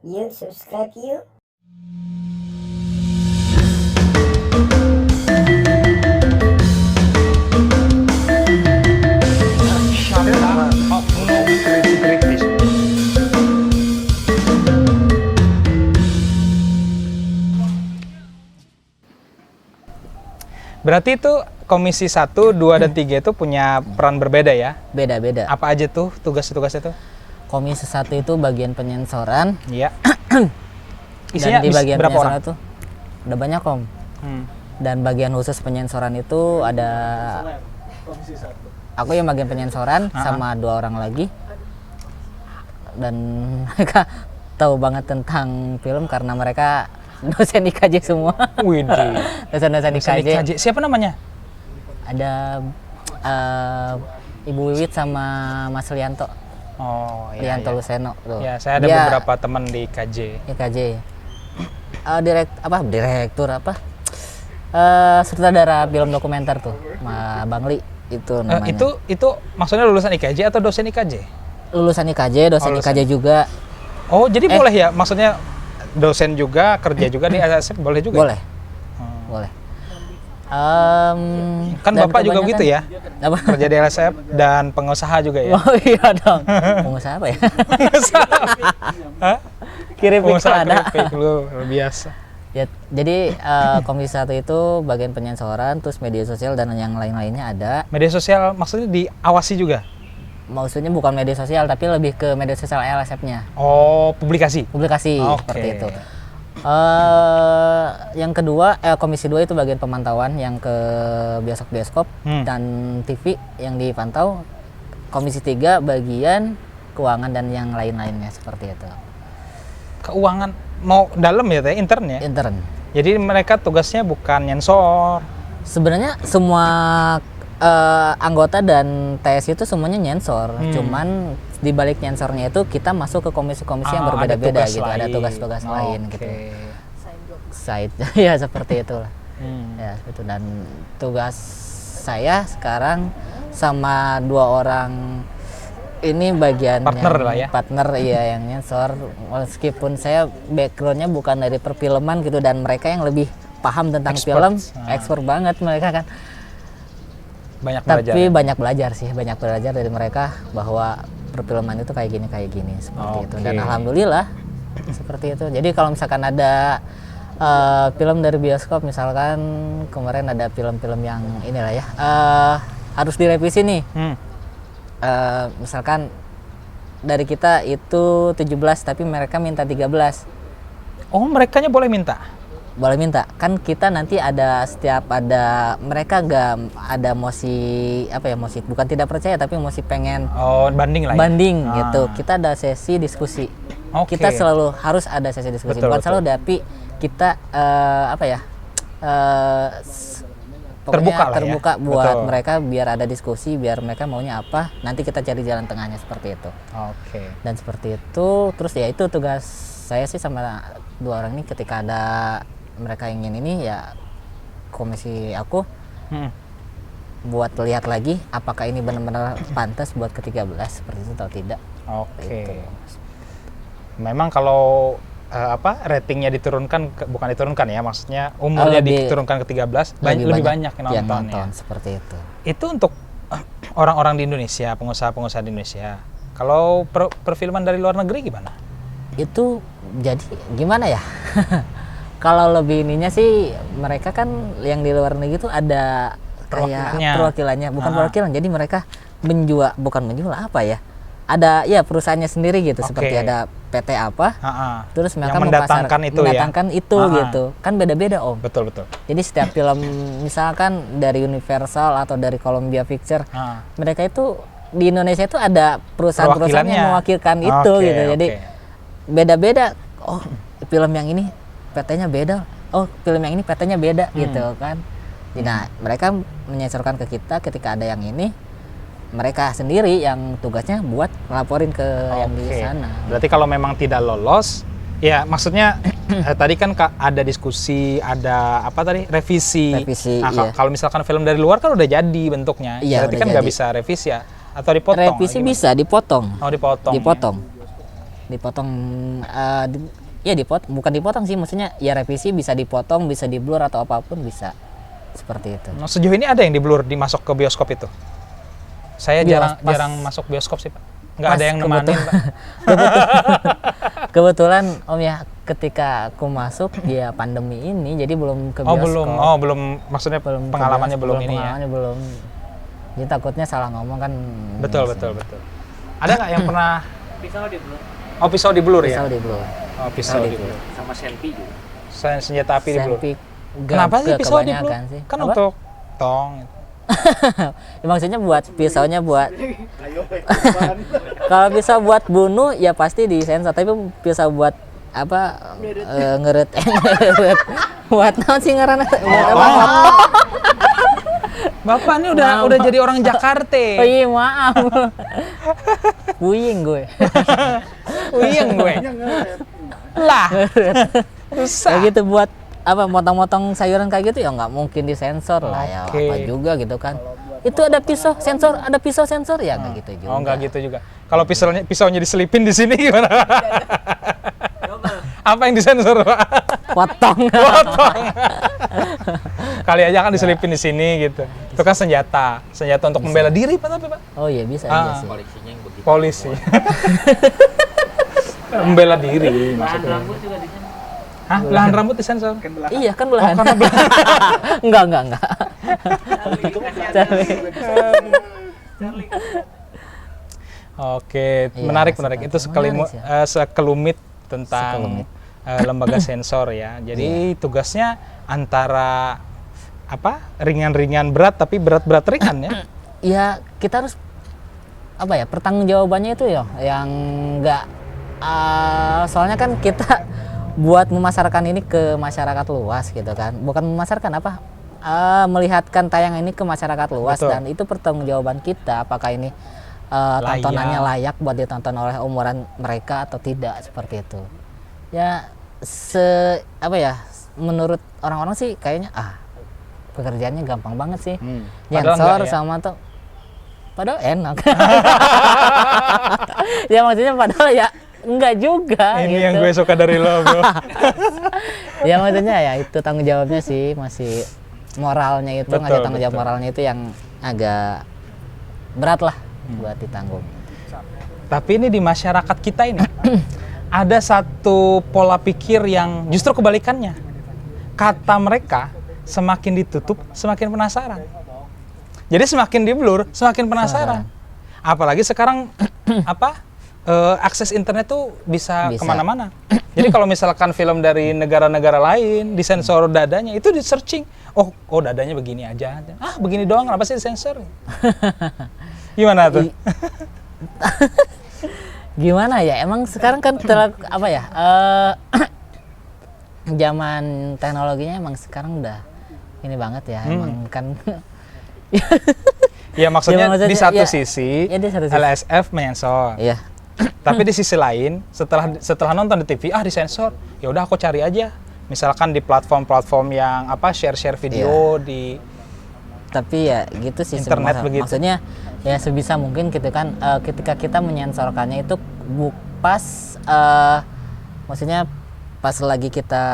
Yuk subscribe yuk. Berarti itu Komisi 1, 2, dan 3 itu punya peran berbeda ya? Beda-beda. Apa aja tuh tugas-tugas itu? Komisi 1 itu bagian penyensoran. Iya. Dan di bagian berapa penyensoran orang? itu udah banyak Om. Dan bagian khusus penyensoran itu ada aku yang bagian penyensoran sama 2 orang lagi. Dan mereka tahu banget tentang film karena mereka dosen IKJ semua. Widih. Dosen-dosen IKJ. Siapa namanya? Ada Ibu Wiwit sama Mas Lianto. Oh iya. Lianto Luceno tuh. Ya, saya ada Dia beberapa teman di KJ. IKJ. Direktur sutradara film dokumenter tuh, Bang Li itu namanya. Itu maksudnya lulusan IKJ atau dosen IKJ? Lulusan IKJ, dosen lulusan. IKJ juga. Oh, jadi boleh ya? Maksudnya dosen juga, kerja juga di LSF boleh juga? Boleh. Boleh. Kan dan Bapak juga gitu ya? Apa? Kerja di LSF dan pengusaha juga ya? Oh iya dong. Pengusaha apa ya? Hah? Kirim Pengusaha ada. keripik lu, luar biasa. Ya, jadi Komisi 1 itu bagian penyensoran, terus media sosial dan yang lain-lainnya ada. Media sosial maksudnya diawasi juga? Maksudnya bukan media sosial tapi lebih ke media sosial LSF-nya. Oh, publikasi? Publikasi Oke. seperti itu. Yang kedua, Komisi 2 itu bagian pemantauan yang ke bioskop-bioskop dan TV yang dipantau. Komisi 3 bagian keuangan dan yang lain-lainnya seperti itu. Keuangan mau dalam ya teh, intern ya? Intern. Jadi mereka tugasnya bukan nyensor. Sebenarnya semua anggota dan TS itu semuanya nyensor. Cuman di balik nyensornya itu kita masuk ke komisi-komisi yang berbeda-beda gitu. Ada tugas-tugas lain gitu. Side ya seperti itulah. Ya itu, dan tugas saya sekarang sama 2 orang ini bagian partner yang, lah ya. Partner iya yang nyensor. Meskipun saya backgroundnya bukan dari perfilman gitu, dan mereka yang lebih paham tentang film, expert banget mereka kan. Tapi banyak belajar sih, banyak belajar dari mereka bahwa perfilman itu kayak gini seperti itu. Dan alhamdulillah seperti itu. Jadi kalau misalkan ada film dari bioskop, misalkan kemarin ada film-film yang inilah ya harus direvisi nih. Misalkan dari kita itu 17 tapi mereka minta 13. Oh, merekanya boleh minta? Boleh minta. Kan kita nanti mereka nggak ada mosi bukan tidak percaya tapi mosi pengen banding lah ya? Banding gitu. Kita ada sesi diskusi. Kita selalu harus ada sesi diskusi. Bukan selalu tapi kita terbuka buat mereka biar ada diskusi, biar mereka maunya apa, nanti kita cari jalan tengahnya seperti itu. Dan seperti itu, terus ya itu tugas saya sih sama 2 orang ini, ketika ada mereka ingin ini ya komisi aku buat lihat lagi apakah ini benar-benar pantas buat ke-13 seperti itu atau tidak. Gitu. Memang kalau ratingnya diturunkan, bukan diturunkan ya, maksudnya umurnya diturunkan ke 13, lebih banyak yang nonton ya. Seperti itu. Itu untuk orang-orang di Indonesia, pengusaha-pengusaha di Indonesia. Kalau perfilman dari luar negeri gimana? Itu jadi gimana ya? Kalau lebih ininya sih, mereka kan yang di luar negeri itu ada kayak perwakilannya, bukan perwakilan. Jadi mereka bukan menjual apa ya? Ada ya perusahaannya sendiri gitu, seperti ada PT apa, terus mereka mendatangkan itu gitu. Kan beda-beda Om. Betul. Jadi setiap film misalkan dari Universal atau dari Columbia Picture, mereka itu di Indonesia itu ada perusahaan-perusahaan yang mewakilkan itu gitu. Jadi beda-beda. Oh, film yang ini PT-nya beda. Oh, film yang ini PT-nya beda gitu kan. Nah, mereka menyesuaikan ke kita ketika ada yang ini. Mereka sendiri yang tugasnya buat ngelaporin ke yang di sana. Berarti kalau memang tidak lolos, ya maksudnya tadi kan ada diskusi, ada revisi. Nah, kalau misalkan film dari luar kan udah jadi bentuknya, berarti kan nggak bisa revisi ya? Atau dipotong? Revisi bisa dipotong. Oh, dipotong. Dipotong. dipotong bukan dipotong sih, maksudnya ya revisi, bisa dipotong, bisa di blur atau apapun bisa seperti itu. Nah, sejauh ini ada yang di blur dimasuk ke bioskop itu? Saya jarang masuk bioskop sih Pak, nggak ada yang nemanin Pak. Kebetulan Om ya, ketika aku masuk ya pandemi ini, jadi belum ke bioskop. Belum maksudnya pengalamannya belum ini ya? Belum. Jadi takutnya salah ngomong kan. Betul. Ada nggak yang pernah pisau di blur? Oh, pisau di blur ya? Pisau di blur. Oh, pisau di blur. Sama senpi juga. Senjata api di blur. Kenapa sih pisau di blur? Kan untuk tong. Ya, maksudnya buat pisaunya buat. Kalau pisau buat bunuh ya pasti disensor, tapi pisau buat apa ngeret buat naon sih ngaranna? Bapak ini udah jadi orang Jakarta. Oh iya, maaf. Puyeng gue. Lah. Susah. Kayak gitu buat apa motong-motong sayuran kayak gitu ya nggak mungkin disensor lah ya, apa juga gitu kan. Itu ada pisau sensor ya nggak gitu juga. Oh, nggak gitu juga. Kalau pisaunya diselipin di sini gimana? Apa yang disensor, Pak? Potong. Kali aja kan diselipin di sini gitu. Itu kan senjata untuk membela diri Pak, tapi Pak. Oh iya bisa aja sih. Polisinya yang begitu. Polisi. Membela diri maksudnya. Rambut juga disensor. Hah? Belahan rambut disensor? Iya kan belahan. Oh, karena enggak. Oke, menarik. Itu sekelumit tentang lembaga sensor ya. Jadi tugasnya antara apa? Ringan-ringan berat, tapi berat-berat ringan ya. Ya kita harus apa ya? Pertanggungjawabannya itu ya yang enggak soalnya kan kita buat memasarkan ini ke masyarakat luas gitu kan, bukan memasarkan apa, melihatkan tayang ini ke masyarakat luas. Betul. Dan itu pertanggungjawaban kita, apakah ini tontonannya layak buat ditonton oleh umuran mereka atau tidak, seperti itu ya. Menurut orang-orang sih kayaknya pekerjaannya gampang banget sih, nyensor ya? Sama tuh padahal enak. Ya maksudnya padahal ya enggak juga. Ini gitu. yang gue suka dari lo, bro. Ya maksudnya ya itu tanggung jawabnya sih, masih moralnya itu, ngajak tanggung jawab moralnya itu yang agak berat lah buat ditanggung. Tapi ini di masyarakat kita ini ada satu pola pikir yang justru kebalikannya. Kata mereka semakin ditutup semakin penasaran. Jadi semakin di blur semakin penasaran. Apalagi sekarang akses internet tuh bisa kemana-mana. Jadi kalau misalkan film dari negara-negara lain disensor dadanya, itu di searching. Oh dadanya begini aja. Begini doang, kenapa sih disensor? Gimana tuh? Gimana ya? Emang sekarang kan zaman teknologinya emang sekarang udah ini banget ya. Emang kan. Ya maksudnya di satu sisi LSF menyensor. Iya. Tapi di sisi lain setelah nonton di TV disensor, ya udah aku cari aja misalkan di platform yang share video di tapi ya gitu sih internet begitu. Maksudnya ya sebisa mungkin gitu kan, ketika kita menyensorkannya itu maksudnya pas lagi kita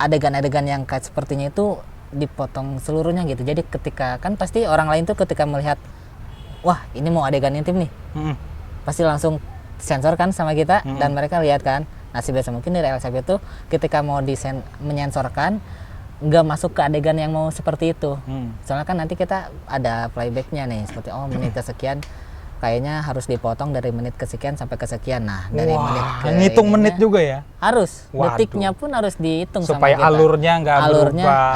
adegan-adegan yang kayak sepertinya itu dipotong seluruhnya gitu. Jadi ketika kan pasti orang lain tuh ketika melihat wah ini mau adegan intim nih, pasti langsung sensor kan sama kita, dan mereka lihat kan. Nah sebisa mungkin dari LSF itu ketika mau menyensorkan nggak masuk ke adegan yang mau seperti itu. Soalnya kan nanti kita ada playbacknya nih, seperti menit kesekian kayaknya harus dipotong dari menit kesekian sampai kesekian. Nah dari menit ke ngitung menit juga ya? Harus. Detiknya pun harus dihitung supaya sama kita. Alurnya nggak berubah.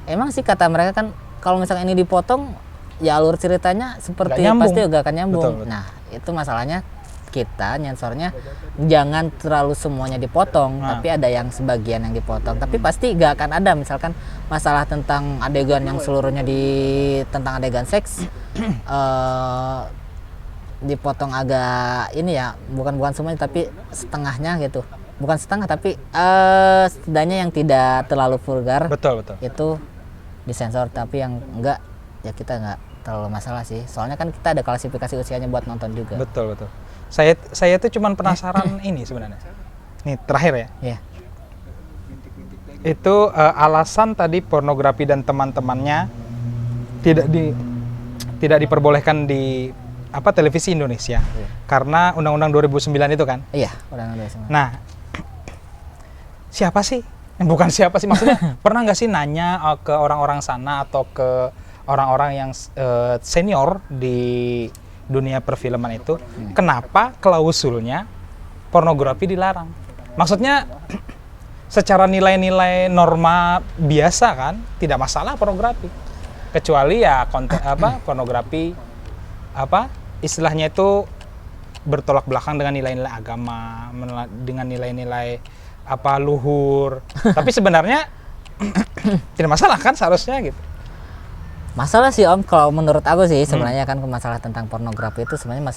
Emang sih kata mereka kan kalau misalkan ini dipotong ya alur ceritanya seperti pasti gak akan nyambung. Betul. Nah itu masalahnya, kita nyensornya jangan terlalu semuanya dipotong, tapi ada yang sebagian yang dipotong. Tapi pasti gak akan ada misalkan masalah tentang adegan yang seluruhnya tentang adegan seks dipotong agak ini ya, bukan semuanya tapi setengahnya gitu. Bukan setengah tapi setidaknya yang tidak terlalu vulgar. Betul. Itu disensor, tapi yang enggak ya kita enggak terlalu masalah sih. Soalnya kan kita ada klasifikasi usianya buat nonton juga. Betul. Saya tuh cuman penasaran ini sebenarnya. Nih terakhir ya. Iya. Itu alasan tadi pornografi dan teman-temannya tidak diperbolehkan di televisi Indonesia. Iya. Karena Undang-Undang 2009 itu kan. Iya, Undang-Undang 2009. Nah, siapa sih? Bukan siapa sih, maksudnya pernah nggak sih nanya ke orang-orang sana atau ke orang-orang yang senior di dunia perfilman itu, kenapa klausulnya pornografi dilarang? Maksudnya secara nilai-nilai norma biasa kan tidak masalah pornografi, kecuali ya konten pornografi istilahnya itu bertolak belakang dengan nilai-nilai agama, dengan nilai-nilai luhur. Tapi sebenarnya tidak masalah kan seharusnya gitu. Masalah sih Om, kalau menurut aku sih sebenarnya kan masalah tentang pornografi itu sebenarnya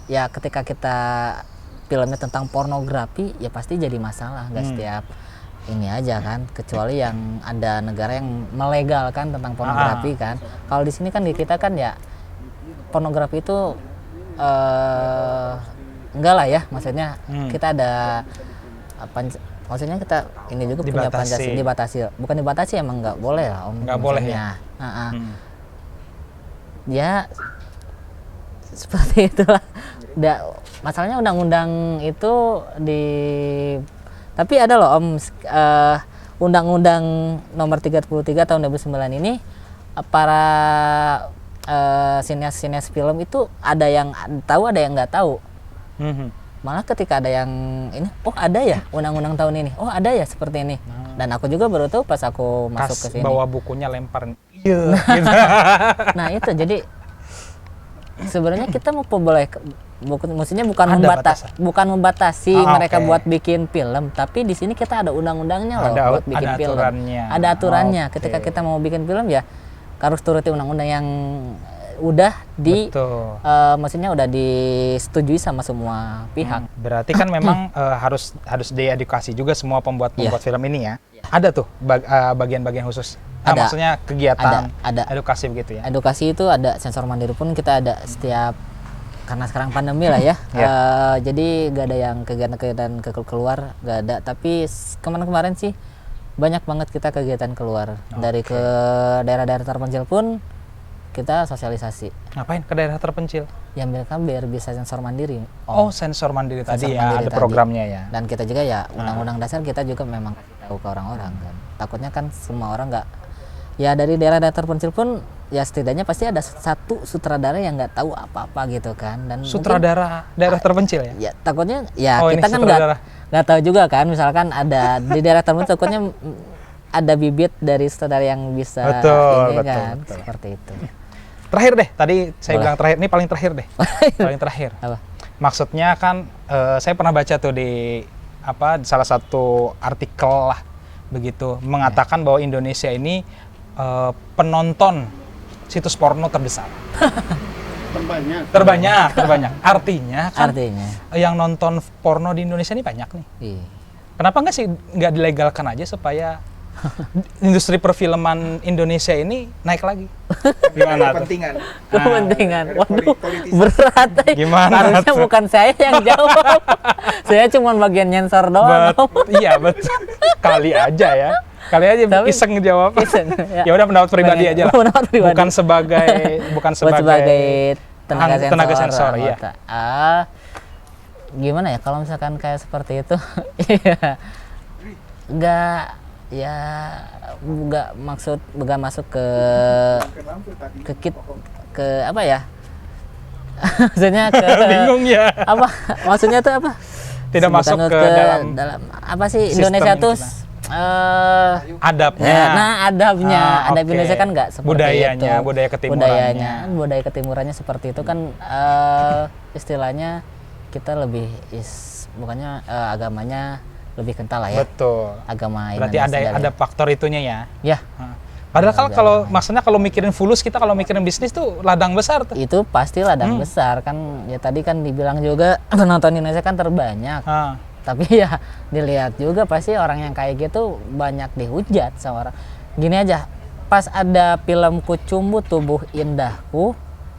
ya ketika kita filmnya tentang pornografi ya pasti jadi masalah, nggak setiap ini aja kan, kecuali yang ada negara yang melegalkan tentang pornografi kan. Kalau di sini kan di kita kan ya pornografi itu enggak lah ya, maksudnya kita ada maksudnya kita ini juga punya Pancasila, bukan dibatasi, emang nggak boleh lah Om, nggak boleh ya. Ya seperti itulah. Masalahnya undang-undang itu tapi ada loh Om, undang-undang nomor 33 tahun 2009 ini para sinias film itu ada yang tahu, ada yang nggak tahu. Malah ketika ada yang ini, oh ada ya undang-undang tahun ini, oh ada ya seperti ini. Dan aku juga baru tahu pas aku masuk ke sini. Bawa bukunya lempar. Iya. Nah itu jadi sebenarnya kita mau boleh, maksudnya bukan membatasi mereka buat bikin film, tapi di sini kita ada undang-undangnya loh buat bikin film. Ada aturannya. Ketika kita mau bikin film ya harus turuti undang-undang yang udah maksudnya udah disetujui sama semua pihak. Berarti kan memang harus diedukasi juga semua pembuat film ini ya. Ada tuh bagian-bagian khusus. Maksudnya kegiatan ada edukasi begitu ya. Edukasi itu ada, sensor mandiri pun kita ada setiap, karena sekarang pandemi lah ya. Jadi gak ada yang kegiatan-kegiatan keluar, gak ada. Tapi kemarin sih banyak banget kita kegiatan keluar. Dari ke daerah-daerah terpencil pun kita sosialisasi. Ngapain ke daerah terpencil? Ya mereka biar bisa sensor mandiri. Sensor mandiri tadi ya, ada programnya ya. Dan kita juga ya undang-undang dasar kita juga memang kasih tahu ke orang-orang kan. Takutnya kan semua orang nggak, ya dari daerah-daerah terpencil pun ya setidaknya pasti ada satu sutradara yang nggak tahu apa-apa gitu kan. Dan sutradara daerah terpencil ya? Ya takutnya ya kita kan nggak tahu juga kan. Misalkan ada di daerah terpencil takutnya ada bibit dari sutradara yang bisa betul. Seperti itu. Terakhir deh, tadi saya bilang terakhir, ini paling terakhir deh. Paling terakhir. Apa? Maksudnya kan saya pernah baca tuh di salah satu artikel lah begitu, mengatakan bahwa Indonesia ini penonton situs porno terbesar. Terbanyak. Artinya yang nonton porno di Indonesia ini banyak nih. Kenapa nggak dilegalkan aja supaya industri perfilman Indonesia ini naik lagi? Gimana? Kepentingan. Waduh, berat. Gimana? Harusnya bukan saya yang jawab. Saya cuma bagian nyensor doang. Iya betul. Kali aja iseng jawab. Ya udah pendapat pribadi aja lah. Bukan sebagai tenaga sensor. Iya. Gimana ya kalau misalkan kayak seperti itu? Nggak masuk ke apa ya? Maksudnya ke bingung ya. Apa? Maksudnya tuh apa? Tidak masuk ke dalam apa sih Indonesia tuh adabnya. Adabnya. Adab Indonesia kan nggak seperti budayanya, itu. Budaya ketimurannya seperti itu kan istilahnya kita lebih bukannya agamanya lebih kental lah ya. Betul. Agama berarti ada faktor itunya ya. Ya. Padahal maksudnya kalau mikirin fulus, kita kalau mikirin bisnis tuh ladang besar tuh. Itu pasti ladang besar kan. Ya tadi kan dibilang juga penonton Indonesia kan terbanyak. Tapi ya dilihat juga pasti orang yang kayak gitu banyak dihujat sama orang. Gini aja, pas ada film Kucumbu Tubuh Indahku,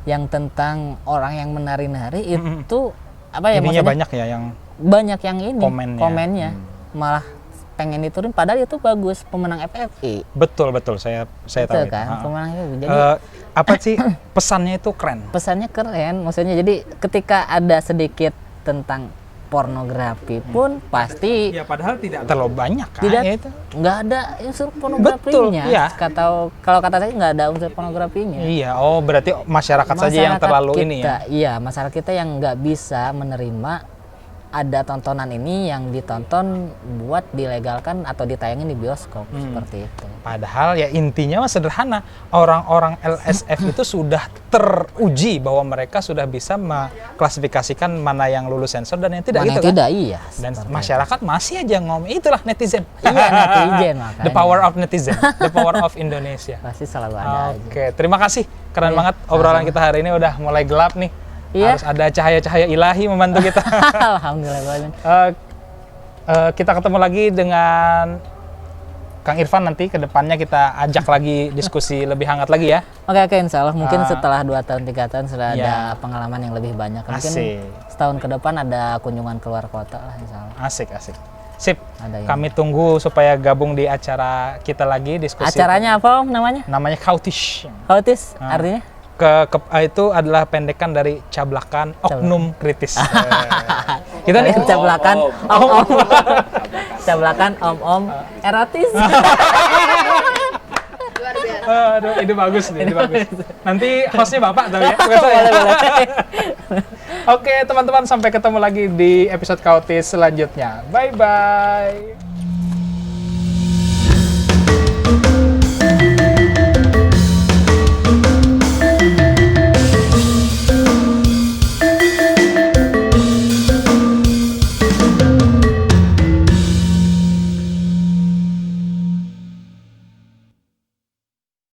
yang tentang orang yang menari-nari itu apa ya, Ininya maksudnya banyak ya yang banyak yang ini komennya. malah pengen diturunin padahal itu bagus, pemenang FFI. betul saya Itu tahu itu. kan pemenang FFI. Jadi Apa sih pesannya itu keren. pesannya keren, maksudnya jadi ketika ada sedikit tentang pornografi pun pasti Ya padahal tidak terlalu banyak kan. tidak, ya itu. nggak ada unsur pornografinya. Betul, iya. Kalau kata saya nggak ada unsur pornografinya. Iya, oh berarti masyarakat saja yang terlalu kita, ini ya. Iya, masyarakat kita yang nggak bisa menerima ada tontonan ini yang ditonton buat dilegalkan atau ditayangin di bioskop seperti itu. Padahal ya intinya mah sederhana. Orang-orang LSF itu sudah teruji bahwa mereka sudah bisa mengklasifikasikan mana yang lulus sensor dan yang tidak Mana gitu yang kan. tidak, iya. Dan seperti masyarakat masih aja ngomong, itulah netizen. itu. Iya, netizen makanya. The power of netizen, the power of Indonesia. Pasti selalu ada aja. Oke, terima kasih. Keren Iya, banget obrolan kita hari ini udah mulai gelap nih. Iya. Harus ada cahaya-cahaya ilahi membantu kita. Alhamdulillah. Kita ketemu lagi dengan Kang Irfan nanti ke depannya kita ajak lagi diskusi lebih hangat lagi ya. Oke, insya Allah mungkin setelah 2 tahun 3 tahun sudah Iya. ada pengalaman yang lebih banyak. Mungkin Asik. setahun ke depan ada kunjungan keluar kota lah insya Allah. Asik. Sip. Ada yang- Kami tunggu supaya gabung di acara kita lagi diskusi. Acaranya apa Om namanya? Namanya Kautish. Kautis artinya? Itu adalah pendekan dari cablakan oknum kritis. Kita nih Cablakan om-om. Cablakan om-om erotis. Aduh, ini bagus nih, ini bagus. Nanti hostnya Bapak tahu ya. Oke, teman-teman, sampai ketemu lagi di episode Kautis selanjutnya. Bye-bye.